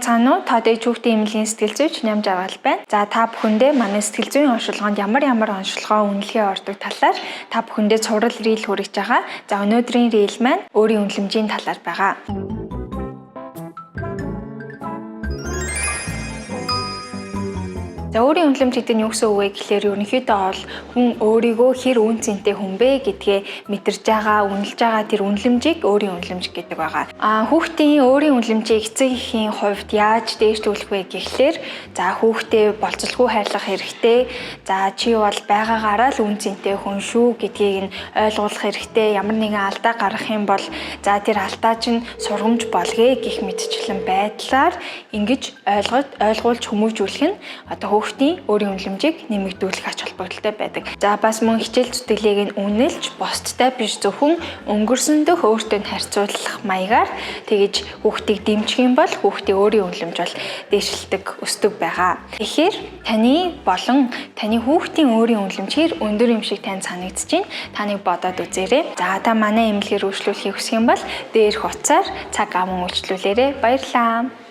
байцгаана уу? Та дэж хүүхдийн эмнэлгийн сэтгэл зүйч Ням Жаргал байна. За та бүхэндээ манай сэтгэл зүйн онцлогоонд ямар онцлогоо үнэлгээ ордог талаар та бүхэндээ цуврал рeel хүргэж байгаа. За өнөөдрийн рeel маань өөрийн үнэлэмжийн талаар байгаа. За өөрийн үнэлэмж гэдэг нь юу гэсэн үг вэ гэхээр ерөнхийдөө бол хүн өөрийгөө хэр үн цэнтэй хүн бэ гэдгээ мэдэрж байгаа, үнэлж байгаа тэр үнэлэмжийг өөрийн үнэлэмж гэдэг байгаа. Хүүхдийн өөрийн үнэлэмжийг эцэг эхийн хувьд яаж дээшлүүлэх вэ гэхлээр за хүүхдээ болцолгүй хайрлах хэрэгтэй. За чи бол байгаагаараа л үн цэнтэй хүн шүү гэдгийг нь ойлгуулах хэрэгтэй. Ямар нэгэн алдаа гарах юм бол за тэр алдаа чинь сургамж болгоё гэх мэтчлэн байдлаар ингэж ойлгуулж хүмүүжүүлэх нь одоо хүүхдийн өөрийн үнэлэмжийг нэмэгдүүлэх ач холбогдолтой байдаг. За бас мөн хичээл зүтгэлийг нь үнэлж бусдтай биш зөвхөн өнгөрсөндөх өөртөө харьцуулах маягаар тэгэж хүүхдийг дэмжих юм бол хүүхдийн өөрийн үнэлэмж бол дээшилдэг, өсдөг байгаа. Тэгэхээр таны болон таны хүүхдийн өөрийн үнэлэмж хэр өндөр юм шиг танд санагдаж байна. Таныг бодоод үзээрэй. За та манай эмнэлгээр үйлчлүүлэхийг хүсэх юм бол дээрх утсаар цаг аман үйлчлүүлээрэй. Баярлалаа.